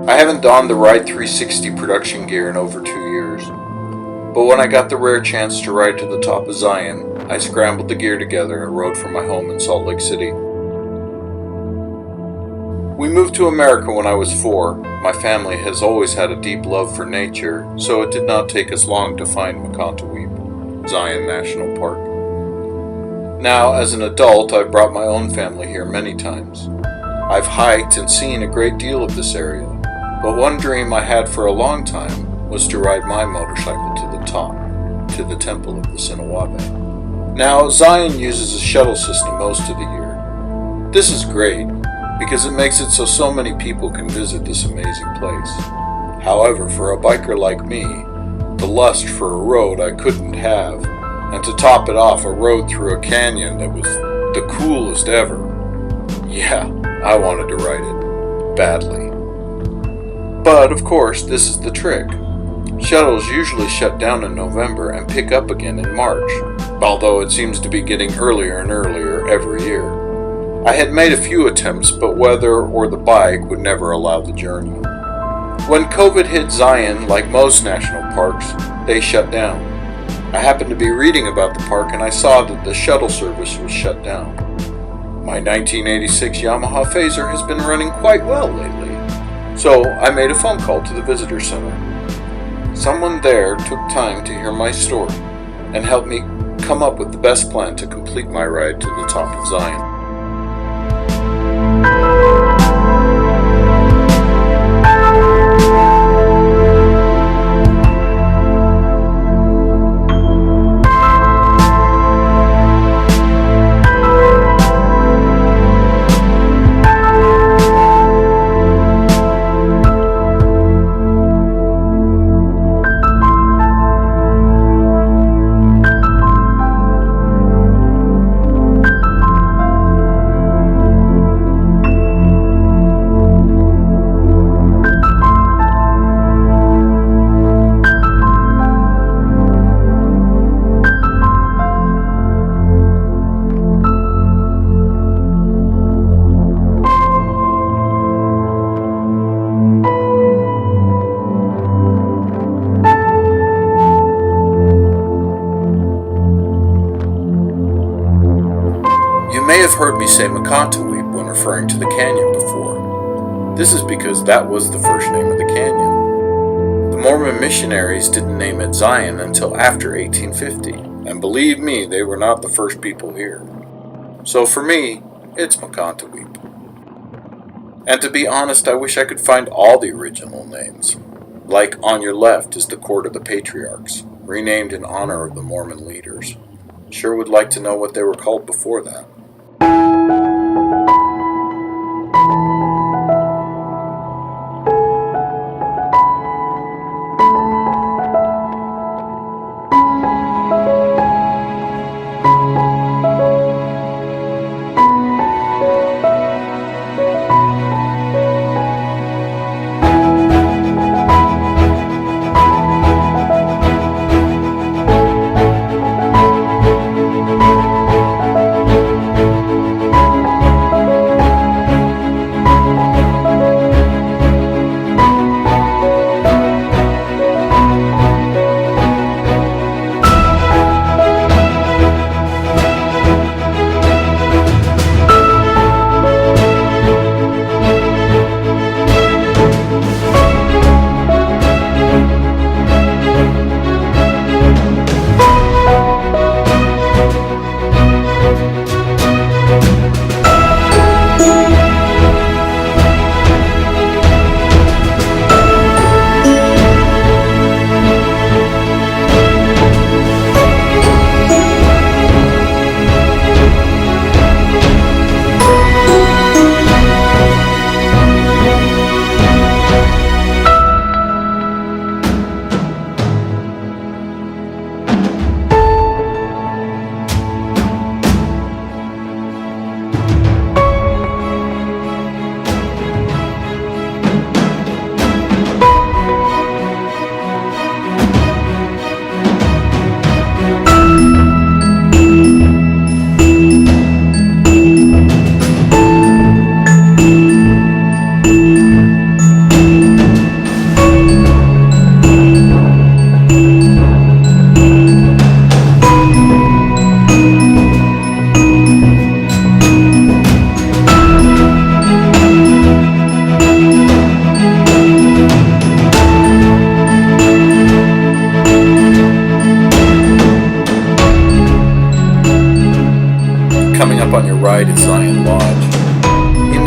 I haven't donned the Ride 360 production gear in over 2 years, but when I got the rare chance to ride to the top of Zion, I scrambled the gear together and rode from my home in Salt Lake City. We moved to America when I was 4. My family has always had a deep love for nature, so it did not take us long to find Mukuntuweap, Zion National Park. Now, as an adult, I've brought my own family here many times. I've hiked and seen a great deal of this area, but one dream I had for a long time was to ride my motorcycle to the top, to the temple of the Sinawava. Now, Zion uses a shuttle system most of the year. This is great, because it makes it so many people can visit this amazing place. However, for a biker like me, the lust for a road I couldn't have, and to top it off, a road through a canyon that was the coolest ever. Yeah, I wanted to ride it. Badly. But, of course, this is the trick. Shuttles usually shut down in November and pick up again in March, although it seems to be getting earlier and earlier every year. I had made a few attempts, but weather or the bike would never allow the journey. When COVID hit Zion, like most national parks, they shut down. I happened to be reading about the park and I saw that the shuttle service was shut down. My 1986 Yamaha Fazer has been running quite well lately, so I made a phone call to the visitor center. Someone there took time to hear my story and helped me come up with the best plan to complete my ride to the top of Zion. You may have heard me say Mukuntuweap when referring to the canyon before. This is because that was the first name of the canyon. The Mormon missionaries didn't name it Zion until after 1850, and believe me, they were not the first people here. So for me, it's Mukuntuweap. And to be honest, I wish I could find all the original names. Like on your left is the Court of the Patriarchs, renamed in honor of the Mormon leaders. Sure would like to know what they were called before that.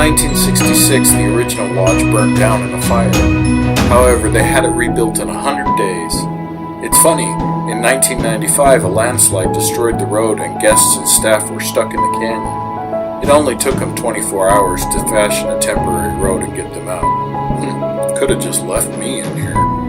1966, the original lodge burnt down in a fire. However, they had it rebuilt in 100 days. It's funny, in 1995 a landslide destroyed the road and guests and staff were stuck in the canyon. It only took them 24 hours to fashion a temporary road and get them out. Could have just left me in here.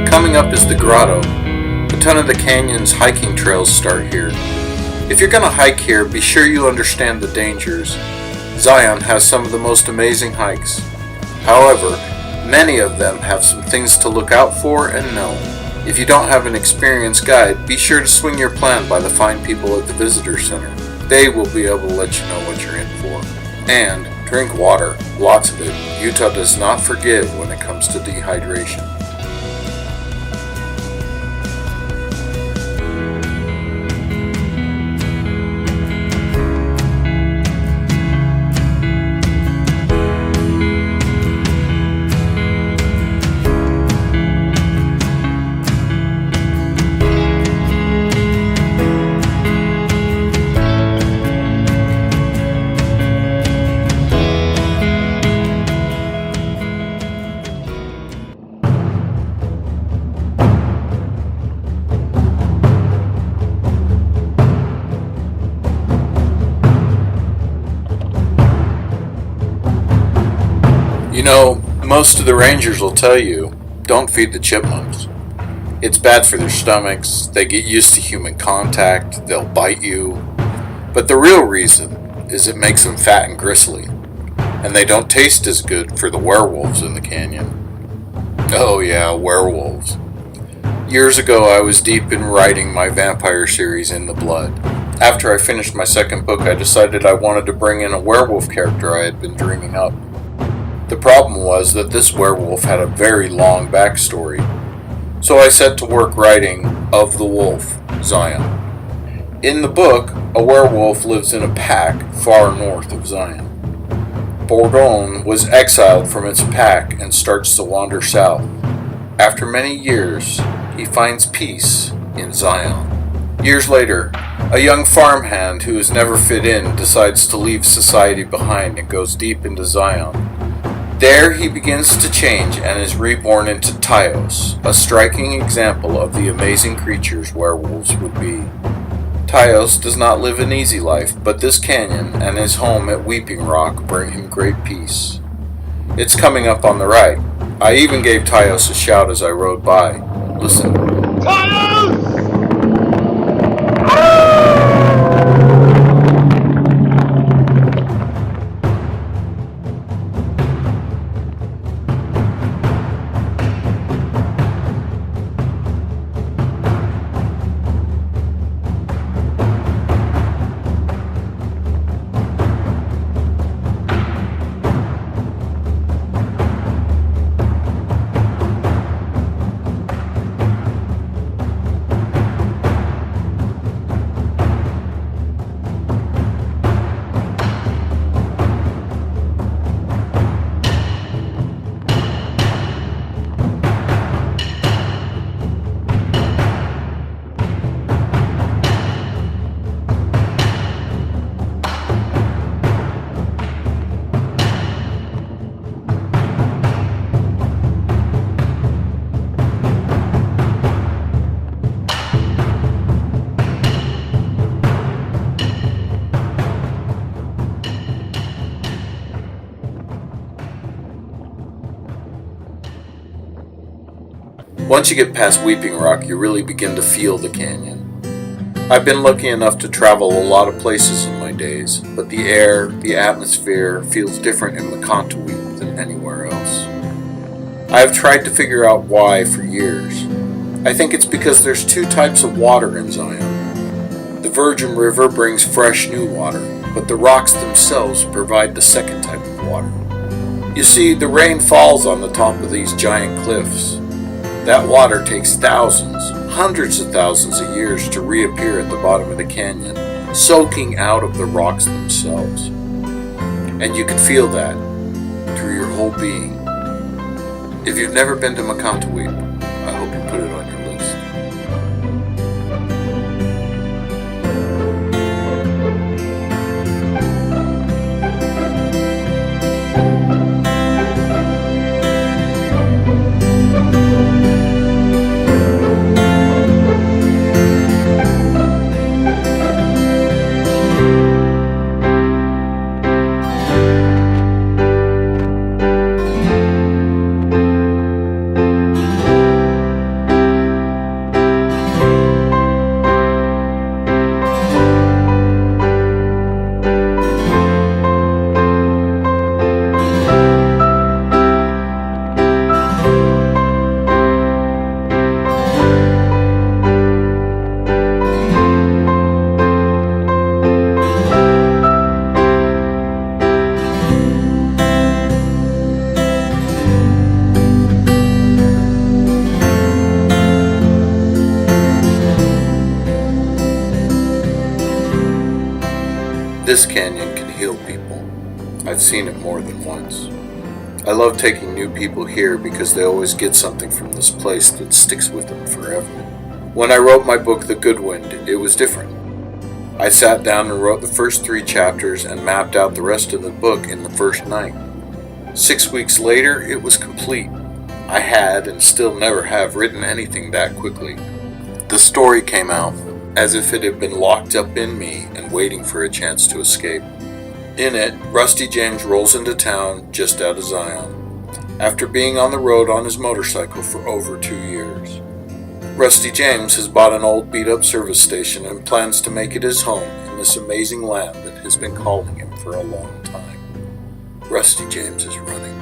Coming up is the grotto. A ton of the canyon's hiking trails start here. If you're going to hike here, be sure you understand the dangers. Zion has some of the most amazing hikes. However, many of them have some things to look out for and know. If you don't have an experienced guide, be sure to swing your plan by the fine people at the visitor center. They will be able to let you know what you're in for. And drink water, lots of it. Utah does not forgive when it comes to dehydration. You know, most of the rangers will tell you, don't feed the chipmunks. It's bad for their stomachs, they get used to human contact, they'll bite you. But the real reason is it makes them fat and gristly, and they don't taste as good for the werewolves in the canyon. Oh yeah, werewolves. Years ago I was deep in writing my vampire series In the Blood. After I finished my second book, I decided I wanted to bring in a werewolf character I had been dreaming up. The problem was that this werewolf had a very long backstory, so I set to work writing of the wolf, Zion. In the book, a werewolf lives in a pack far north of Zion. Bourdon was exiled from its pack and starts to wander south. After many years, he finds peace in Zion. Years later, a young farmhand who has never fit in decides to leave society behind and goes deep into Zion. There he begins to change and is reborn into Taios, a striking example of the amazing creatures werewolves would be. Taios does not live an easy life, but this canyon and his home at Weeping Rock bring him great peace. It's coming up on the right. I even gave Taios a shout as I rode by. Listen. Taios! Once you get past Weeping Rock, you really begin to feel the canyon. I've been lucky enough to travel a lot of places in my days, but the air, the atmosphere feels different in Mukuntuweap than anywhere else. I have tried to figure out why for years. I think it's because there's two types of water in Zion. The Virgin River brings fresh new water, but the rocks themselves provide the second type of water. You see, the rain falls on the top of these giant cliffs. That water takes thousands, hundreds of thousands of years to reappear at the bottom of the canyon, soaking out of the rocks themselves. And you can feel that through your whole being. If you've never been to Mukuntuweap, I hope you put it on your list. This canyon can heal people. I've seen it more than once. I love taking new people here because they always get something from this place that sticks with them forever. When I wrote my book, The Good Wind, it was different. I sat down and wrote the first 3 chapters and mapped out the rest of the book in the first night. 6 weeks later, it was complete. I had, and still never have, written anything that quickly. The story came out as if it had been locked up in me and waiting for a chance to escape. In it, Rusty James rolls into town just out of Zion, after being on the road on his motorcycle for over 2 years. Rusty James has bought an old beat-up service station and plans to make it his home in this amazing land that has been calling him for a long time. Rusty James is running.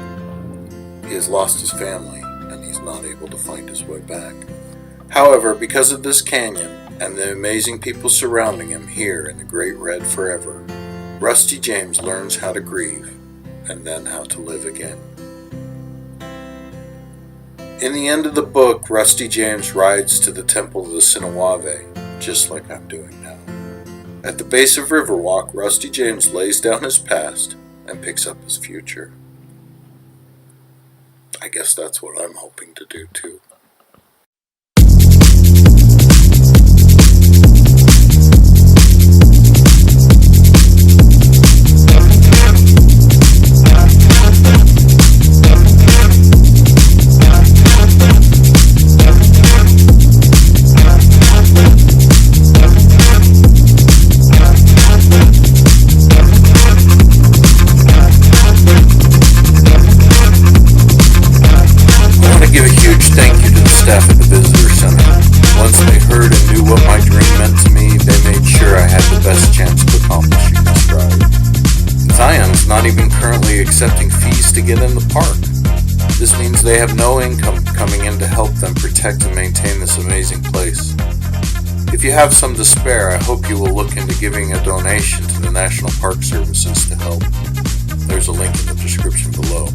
He has lost his family, and he's not able to find his way back. However, because of this canyon, and the amazing people surrounding him here in the Great Red Forever, Rusty James learns how to grieve and then how to live again. In the end of the book, Rusty James rides to the temple of the Sinawava, just like I'm doing now. At the base of Riverwalk, Rusty James lays down his past and picks up his future. I guess that's what I'm hoping to do too. Staff at the Visitor Center. Once they heard and knew what my dream meant to me, they made sure I had the best chance of accomplishing this drive. Zion's not even currently accepting fees to get in the park. This means they have no income coming in to help them protect and maintain this amazing place. If you have some to spare, I hope you will look into giving a donation to the National Park Services to help. There's a link in the description below.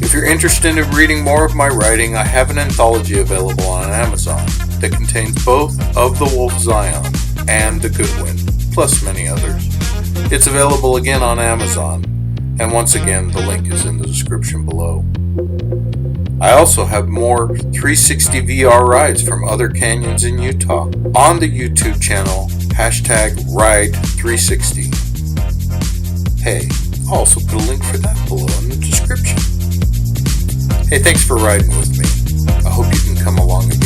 If you're interested in reading more of my writing, I have an anthology available on Amazon that contains both Of the Wolf Zion and The Good Wind, plus many others. It's available again on Amazon, and once again, the link is in the description below. I also have more 360 VR rides from other canyons in Utah on the YouTube channel #Ride360. Hey, I'll also put a link for that below in the description. Hey, thanks for riding with me. I hope you can come along again.